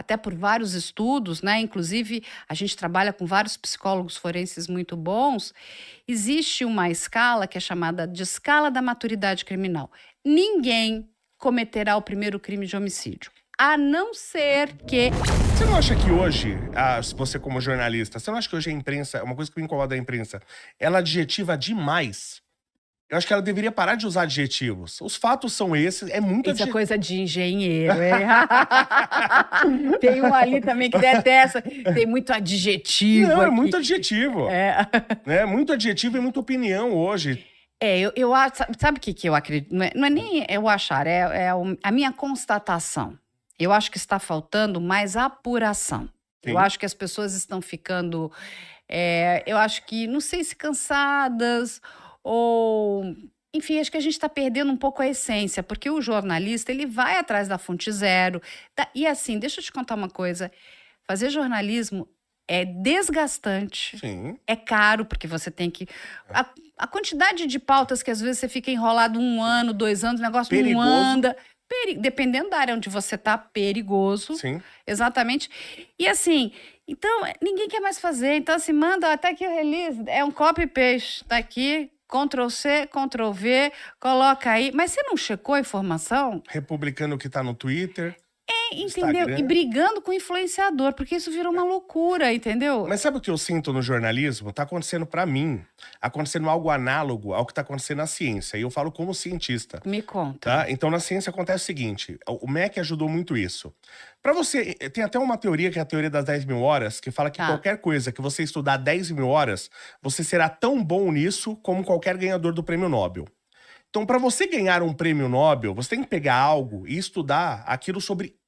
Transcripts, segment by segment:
até por vários estudos, né? Inclusive, a gente trabalha com vários psicólogos forenses muito bons. Existe uma escala que é chamada de escala da maturidade criminal. Ninguém cometerá o primeiro crime de homicídio, a não ser que... Você não acha que hoje, se você como jornalista, você não acha que hoje a imprensa, uma coisa que me incomoda da imprensa, ela adjetiva demais? Eu acho que ela deveria parar de usar adjetivos. Os fatos são esses, é muito Isso é adjetivo. coisa de engenheiro, hein? Tem um ali também que detesta. Tem muito adjetivo Não, é aqui. muito adjetivo. Né? Muito adjetivo e muita opinião hoje. Eu acho, sabe o que eu acredito? Não é nem eu achar, a minha constatação. Eu acho que está faltando mais apuração. Sim. Eu acho que as pessoas estão ficando, eu acho que, não sei se cansadas ou... Enfim, acho que a gente está perdendo um pouco a essência, porque o jornalista, ele vai atrás da fonte zero. E assim, deixa eu te contar uma coisa. Fazer jornalismo é desgastante, Sim. é caro, porque você tem que... A quantidade de pautas que às vezes você fica enrolado 1 ano, 2 anos, o negócio Perigoso. não anda. Dependendo da área onde você tá, perigoso. Sim. Exatamente. E assim, então, ninguém quer mais fazer. Então, assim, manda até que o release é um copy-paste. Tá aqui, Ctrl+C, Ctrl+V, coloca aí. Mas você não checou a informação? Republicano que tá no Twitter. Entendeu? Instagram. E brigando com o influenciador, porque isso virou uma loucura, entendeu? Mas sabe o que eu sinto no jornalismo? Tá acontecendo pra mim, acontecendo algo análogo ao que tá acontecendo na ciência. E eu falo como cientista. Me conta. Tá? Então, na ciência acontece o seguinte, o MEC ajudou muito isso. Pra você, tem até uma teoria, que é a teoria das 10.000 horas, que fala que qualquer coisa que você estudar 10.000 horas, você será tão bom nisso como qualquer ganhador do prêmio Nobel. Então, pra você ganhar um prêmio Nobel, você tem que pegar algo e estudar aquilo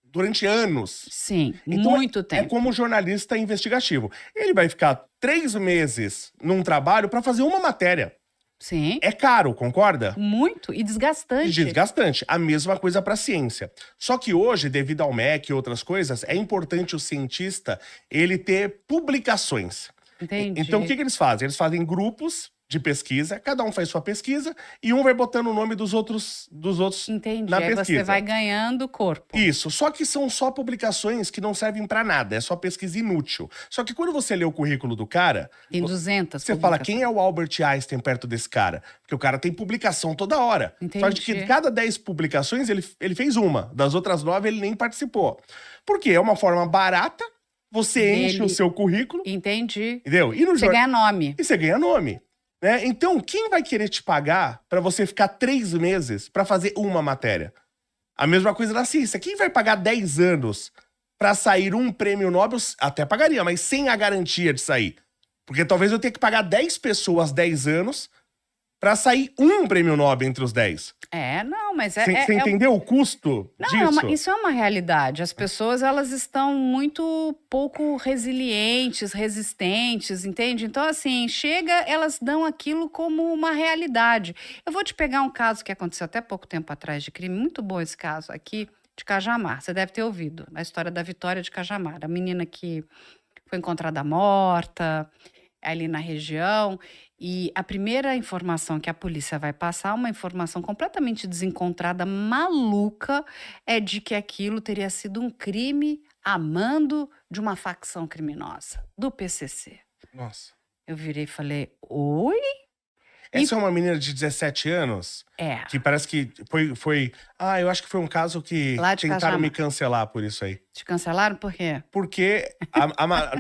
durante anos. Sim, Então, muito tempo. É como jornalista investigativo. Ele vai ficar 3 meses num trabalho pra fazer uma matéria. Sim. É caro, concorda? Muito, e desgastante. E desgastante. A mesma coisa para a ciência. Só que hoje, devido ao MEC e outras coisas, é importante o cientista ele ter publicações. Entendi. Então, o que eles fazem? Eles fazem grupos de pesquisa, cada um faz sua pesquisa e um vai botando o nome dos outros Entendi. na Aí pesquisa. você vai ganhando corpo. Isso, só que são só publicações que não servem pra nada, é só pesquisa inútil. Só que quando você lê o currículo do cara... Tem 200 Você fala, quem é o Albert Einstein perto desse cara? Porque o cara tem publicação toda hora. Entendi. Só que de cada 10 publicações, ele fez uma. Das outras 9, ele nem participou. Por quê? É uma forma barata, você enche o seu currículo... Entendi. Entendeu? E Você ganha nome. E você ganha nome. Né? Então, quem vai querer te pagar pra você ficar 3 meses pra fazer uma matéria? A mesma coisa na ciência. Quem vai pagar 10 anos pra sair um prêmio Nobel? Até pagaria, mas sem a garantia de sair. Porque talvez eu tenha que pagar 10 pessoas 10 anos pra sair um prêmio Nobel entre os 10. Não, mas Você entendeu o custo disso? Isso é uma realidade. As pessoas, elas estão muito pouco resilientes, resistentes, entende? Então, assim, elas dão aquilo como uma realidade. Eu vou te pegar um caso que aconteceu até pouco tempo atrás de crime, muito bom esse caso aqui, de Cajamar. Você deve ter ouvido a história da Vitória de Cajamar, a menina que foi encontrada morta ali na região, e a primeira informação que a polícia vai passar, uma informação completamente desencontrada, maluca, é de que aquilo teria sido um crime a mando de uma facção criminosa, do PCC. Nossa. Eu virei e falei, oi? Essa é uma menina de 17 anos? Que parece que foi... eu acho que foi um caso que tentaram me cancelar por isso aí. Te cancelaram por quê? Porque,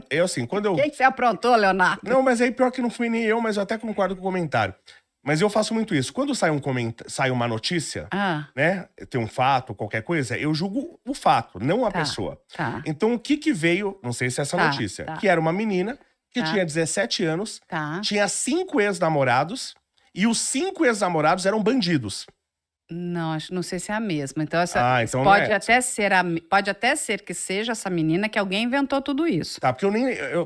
eu assim, quando eu... O que você aprontou, Leonardo? Não, mas aí pior que não fui nem eu, mas eu até concordo com o comentário. Mas eu faço muito isso. Quando sai uma notícia, né, tem um fato, qualquer coisa, eu julgo o fato, não a pessoa. Então, o que veio, não sei se é essa notícia, que era uma menina que tinha 17 anos, tinha 5 ex-namorados, e os 5 ex-namorados eram bandidos. Não sei se é a mesma. Então, então pode até ser que seja essa menina que alguém inventou tudo isso. Tá, porque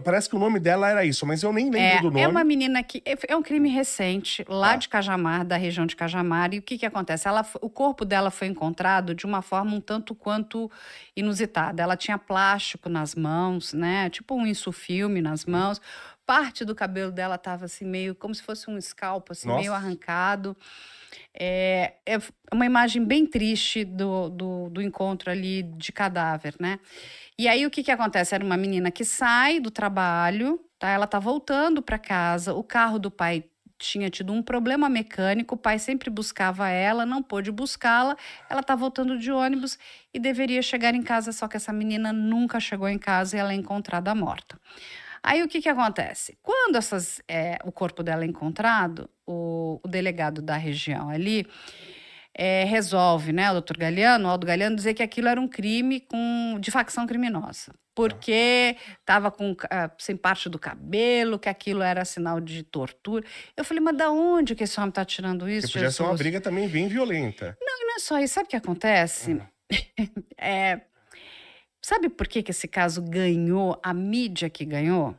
parece que o nome dela era isso, mas eu nem lembro do nome. É uma menina que... É um crime recente, lá de Cajamar, da região de Cajamar. E o que acontece? O corpo dela foi encontrado de uma forma um tanto quanto inusitada. Ela tinha plástico nas mãos, né? Tipo um insufilme nas mãos. parte do cabelo dela estava assim, meio como se fosse um scalp, assim, meio arrancado. É uma imagem bem triste do encontro ali de cadáver, né? E aí o que acontece? Era uma menina que sai do trabalho, tá? Ela tá voltando para casa, o carro do pai tinha tido um problema mecânico, o pai sempre buscava ela, não pôde buscá-la, ela tá voltando de ônibus e deveria chegar em casa, só que essa menina nunca chegou em casa e ela é encontrada morta. Aí o que acontece? Quando o corpo dela é encontrado, o delegado da região ali resolve, né, o doutor Galeano, o Aldo Galeano, dizer que aquilo era um crime de facção criminosa. Porque estava sem parte do cabelo, que aquilo era sinal de tortura. Eu falei, mas da onde que esse homem está tirando isso? Porque podia ser uma briga também bem violenta. Não é só isso. Sabe o que acontece? Sabe por que esse caso ganhou, a mídia que ganhou?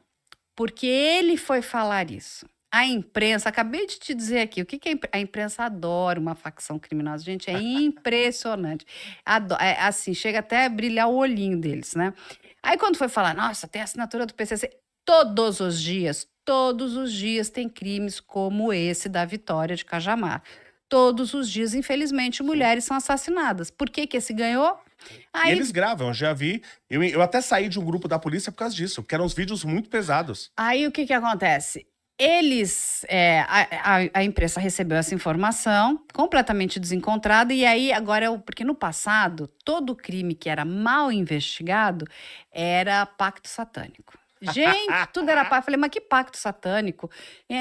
Porque ele foi falar isso. A imprensa, acabei de te dizer aqui, o que a imprensa adora uma facção criminosa. Gente, é impressionante. Assim, chega até a brilhar o olhinho deles, né? Aí quando foi falar, nossa, tem a assinatura do PCC, todos os dias tem crimes como esse da Vitória de Cajamar. Todos os dias, infelizmente, mulheres são assassinadas. Por que esse ganhou? Aí, e eles gravam, eu já vi. Eu até saí de um grupo da polícia por causa disso, porque eram uns vídeos muito pesados. Aí o que acontece? A imprensa recebeu essa informação completamente desencontrada, e aí agora, porque no passado, todo crime que era mal investigado era pacto satânico. Gente, tudo era pacto. Eu falei, mas que pacto satânico?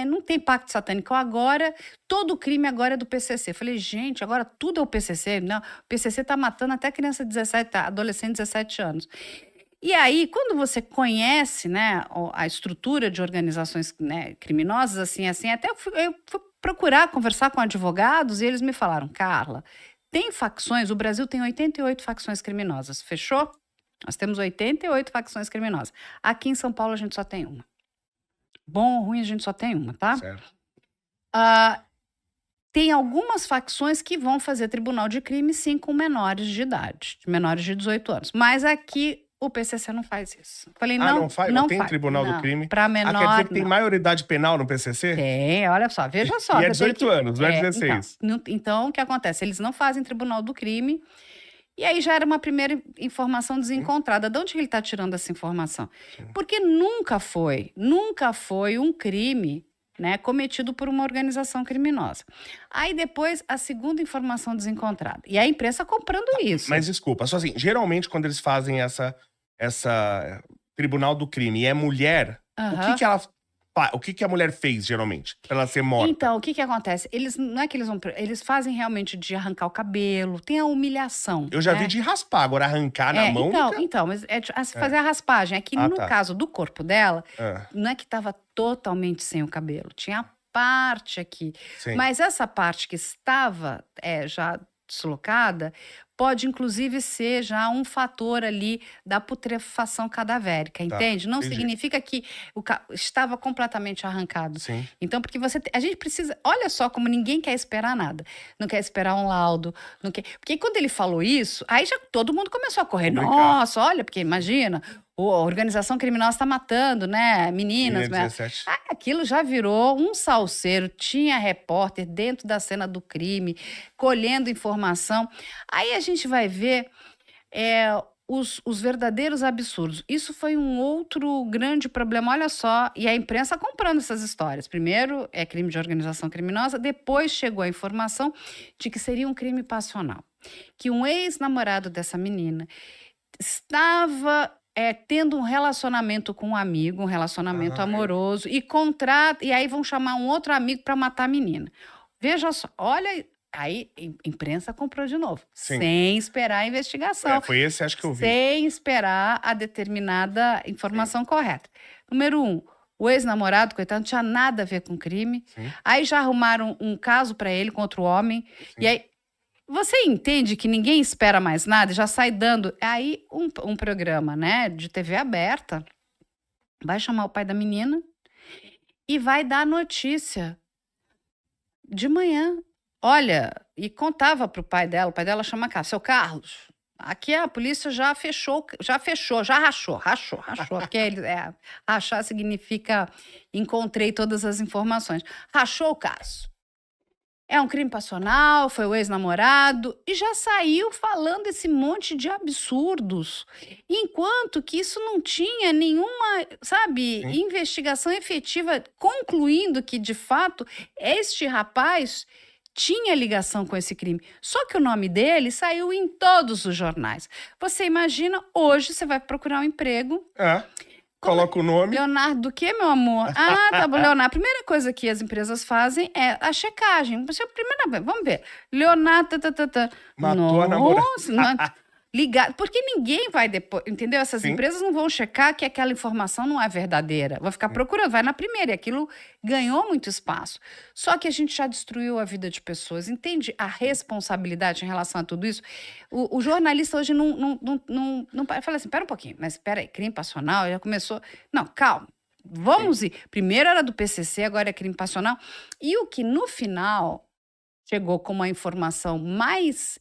Não tem pacto satânico. Agora, todo crime agora é do PCC. Eu falei, gente, agora tudo é o PCC? Não, o PCC tá matando até criança de 17, adolescente de 17 anos. E aí, quando você conhece, né, a estrutura de organizações, né, criminosas, assim, até eu fui procurar conversar com advogados e eles me falaram, Carla, tem facções, o Brasil tem 88 facções criminosas, fechou? Nós temos 88 facções criminosas. Aqui em São Paulo a gente só tem uma. Bom ou ruim a gente só tem uma, tá? Certo. Tem algumas facções que vão fazer tribunal de crime, sim, com menores de idade, menores de 18 anos. Mas aqui o PCC não faz isso. Falei, não faz? Não tem tribunal do crime? Para menor, quer dizer que tem maioridade penal no PCC? Tem, olha só, veja só. E é 18 anos, não é 16. Então, o que acontece? Eles não fazem tribunal do crime. E aí já era uma primeira informação desencontrada. De onde ele está tirando essa informação? Porque nunca foi um crime, né, cometido por uma organização criminosa. Aí depois, a segunda informação desencontrada. E a imprensa comprando isso. Mas desculpa, só assim, geralmente quando eles fazem essa tribunal do crime e é mulher, o que a mulher fez, geralmente, pra ela ser morta? Então, o que acontece? Não é que eles fazem realmente de arrancar o cabelo, tem a humilhação. Eu já vi de raspar, agora arrancar na mão... Então, mas fazer a raspagem. Aqui, no caso do corpo dela, não é que estava totalmente sem o cabelo, tinha a parte aqui. Sim. Mas essa parte que estava já deslocada, pode inclusive ser já um fator ali da putrefação cadavérica, entende? Não significa que estava completamente arrancado. Sim. Então, porque a gente precisa, olha só como ninguém quer esperar nada. Não quer esperar um laudo, não quer, porque quando ele falou isso, aí já todo mundo começou a correr. Nossa, olha, porque imagina, a organização criminosa está matando, né, meninas. Né? Aquilo já virou um salseiro, tinha repórter dentro da cena do crime, colhendo informação. Aí a gente vai ver os verdadeiros absurdos. Isso foi um outro grande problema, olha só, e a imprensa comprando essas histórias. Primeiro é crime de organização criminosa, depois chegou a informação de que seria um crime passional. Que um ex-namorado dessa menina estava tendo um relacionamento com um amigo, um relacionamento amoroso, e aí vão chamar um outro amigo para matar a menina. Veja só, olha... Aí, a imprensa comprou de novo, sem esperar a investigação. Foi esse, acho que eu vi. Sem esperar a determinada informação correta. Número 1, o ex-namorado, coitado, não tinha nada a ver com crime. Aí já arrumaram um caso para ele contra o homem. E aí, você entende que ninguém espera mais nada, já sai dando... Aí, um programa, né, de TV aberta, vai chamar o pai da menina e vai dar notícia de manhã. Olha, e contava pro pai dela, o pai dela chama cá, seu Carlos, Aqui a polícia já rachou, porque rachar significa encontrei todas as informações. Rachou o caso. É um crime passional, foi o ex-namorado, e já saiu falando esse monte de absurdos. Enquanto que isso não tinha nenhuma, investigação efetiva concluindo que, de fato, este rapaz tinha ligação com esse crime. Só que o nome dele saiu em todos os jornais. Você imagina, hoje você vai procurar um emprego. Coloca o nome. Leonardo do quê, meu amor? Tá bom, Leonardo. A primeira coisa que as empresas fazem é a checagem. Vamos ver. Leonardo... Matou a namorada. Nossa, ligado. Porque ninguém vai depois, entendeu? Essas empresas não vão checar que aquela informação não é verdadeira. Vai ficar procurando, vai na primeira. E aquilo ganhou muito espaço. Só que a gente já destruiu a vida de pessoas. Entende a responsabilidade em relação a tudo isso? O jornalista hoje não fala assim, pera um pouquinho, mas espera aí, crime passional já começou... Não, calma. Vamos ir. Primeiro era do PCC, agora é crime passional. E o que no final... chegou com uma informação mais,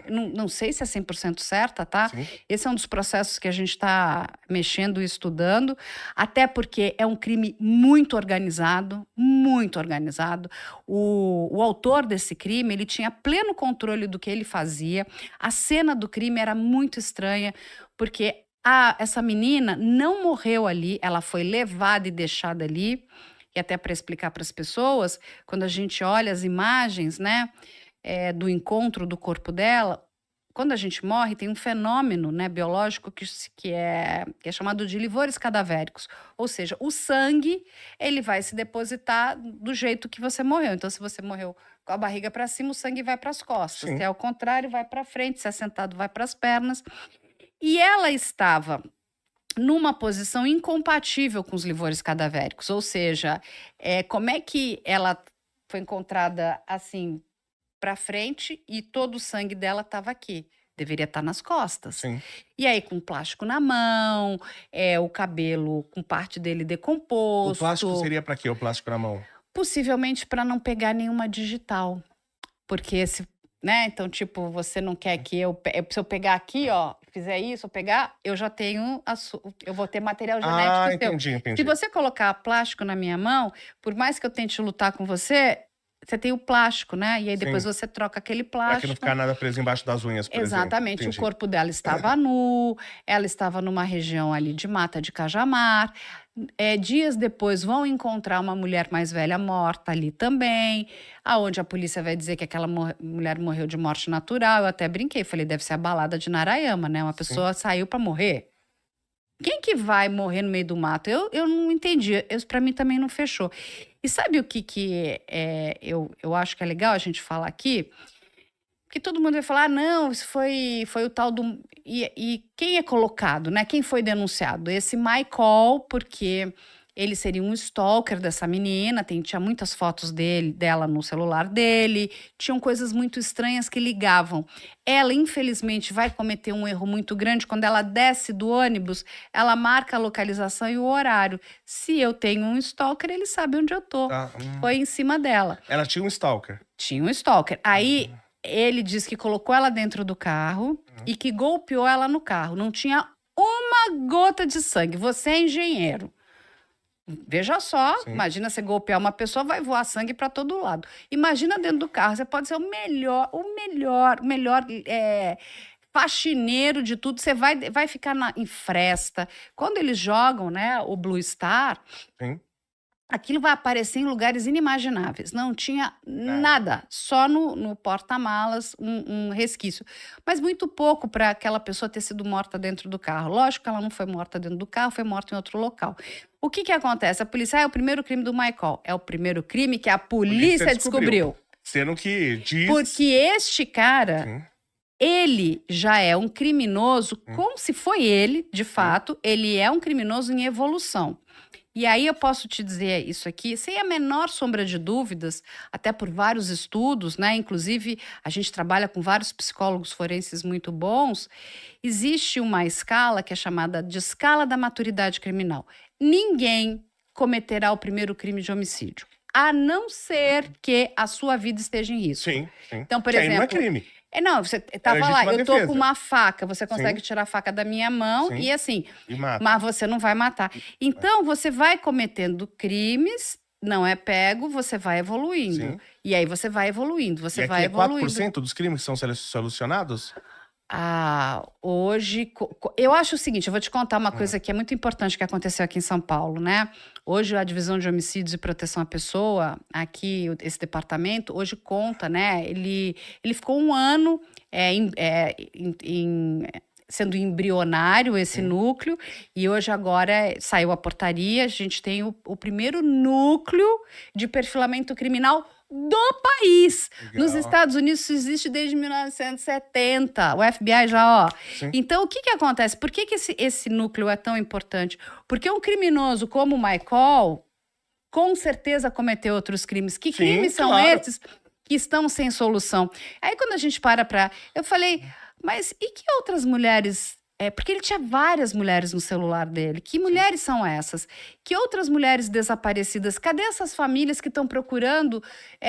não sei se é 100% certa, tá? Sim. Esse é um dos processos que a gente está mexendo e estudando, até porque é um crime muito organizado, muito organizado. O autor desse crime, ele tinha pleno controle do que ele fazia. A cena do crime era muito estranha, porque essa menina não morreu ali, ela foi levada e deixada ali. E até para explicar para as pessoas, quando a gente olha as imagens, né, do encontro do corpo dela, quando a gente morre, tem um fenômeno, né, biológico que é chamado de livores cadavéricos. Ou seja, o sangue ele vai se depositar do jeito que você morreu. Então, se você morreu com a barriga para cima, o sangue vai para as costas. Sim. Se é ao contrário, vai para frente. Se é sentado, vai para as pernas. E ela estava numa posição incompatível com os livores cadavéricos, ou seja, como é que ela foi encontrada assim para frente e todo o sangue dela estava aqui? Deveria estar nas costas. Sim. E aí com plástico na mão, o cabelo com parte dele decomposto. O plástico seria para quê, o plástico na mão? Possivelmente para não pegar nenhuma digital, porque né? Então, tipo, você não quer que se eu pegar aqui, ó, fizer isso, eu já tenho, eu vou ter material genético seu. Entendi. Se você colocar plástico na minha mão, por mais que eu tente lutar com você tem o plástico, né? E aí depois você troca aquele plástico. Para que não ficar nada preso embaixo das unhas, por Exatamente. exemplo. O corpo dela estava nu, ela estava numa região ali de mata de cajamar. Dias depois vão encontrar uma mulher mais velha morta ali também, aonde a polícia vai dizer que aquela mulher morreu de morte natural. Eu até brinquei, falei, deve ser a balada de Narayama, né? Uma pessoa saiu para morrer. Quem que vai morrer no meio do mato? Eu não entendi, para mim também não fechou. E sabe o que eu acho que é legal a gente falar aqui? Porque todo mundo vai falar, não, isso foi o tal do... E quem é colocado, né? Quem foi denunciado? Esse Michael, porque ele seria um stalker dessa menina, tinha muitas fotos dela no celular dele, tinham coisas muito estranhas que ligavam. Ela, infelizmente, vai cometer um erro muito grande. Quando ela desce do ônibus, ela marca a localização e o horário. Se eu tenho um stalker, ele sabe onde eu tô. Foi em cima dela. Ela tinha um stalker? Tinha um stalker. Aí... ele diz que colocou ela dentro do carro e que golpeou ela no carro. Não tinha uma gota de sangue. Você é engenheiro. Veja só, imagina você golpear uma pessoa, vai voar sangue para todo lado. Imagina dentro do carro, você pode ser o melhor faxineiro de tudo. Você vai ficar em fresta. Quando eles jogam, né, o Blue Star... aquilo vai aparecer em lugares inimagináveis. Não tinha nada, só no porta-malas um resquício. Mas muito pouco para aquela pessoa ter sido morta dentro do carro. Lógico que ela não foi morta dentro do carro, foi morta em outro local. O que acontece? A polícia, é o primeiro crime do Michael. É o primeiro crime que a polícia descobriu. Sendo que diz... porque este cara... ele já é um criminoso, como se foi ele, de fato, ele é um criminoso em evolução. E aí eu posso te dizer isso aqui, sem a menor sombra de dúvidas, até por vários estudos, né? Inclusive, a gente trabalha com vários psicólogos forenses muito bons. Existe uma escala que é chamada de escala da maturidade criminal. Ninguém cometerá o primeiro crime de homicídio, a não ser que a sua vida esteja em risco. Sim. Então, por exemplo, não é crime. Não, você tava lá, eu tô com uma faca, você consegue tirar a faca da minha mão e assim, mas você não vai matar. Então, você vai cometendo crimes, não é pego, você vai evoluindo. E aí você vai evoluindo, você vai evoluindo. 4% dos crimes são solucionados? Hoje, eu acho o seguinte, eu vou te contar uma coisa que é muito importante que aconteceu aqui em São Paulo, né? Hoje a Divisão de Homicídios e Proteção à Pessoa, aqui, esse departamento, hoje conta, né? Ele ficou um ano sendo embrionário esse núcleo, e hoje agora saiu a portaria, a gente tem o primeiro núcleo de perfilamento criminal do país. Legal. Nos Estados Unidos isso existe desde 1970. O FBI já, Então, o que acontece? Por que esse núcleo é tão importante? Porque um criminoso como o Michael, com certeza cometeu outros crimes. Que crimes são esses que estão sem solução? Aí, quando a gente eu falei, mas e que outras mulheres... porque ele tinha várias mulheres no celular dele. Que mulheres são essas? Que outras mulheres desaparecidas? Cadê essas famílias que estão procurando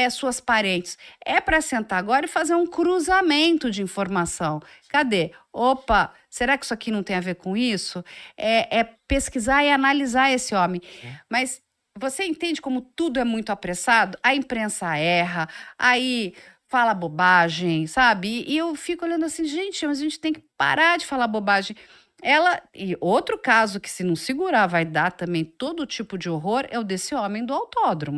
suas parentes? É para sentar agora e fazer um cruzamento de informação. Cadê? Opa, será que isso aqui não tem a ver com isso? É pesquisar e analisar esse homem. Mas você entende como tudo é muito apressado? A imprensa erra, aí... fala bobagem, sabe? E eu fico olhando assim, gente, mas a gente tem que parar de falar bobagem. E outro caso que, se não segurar, vai dar também todo tipo de horror, é o desse homem do autódromo.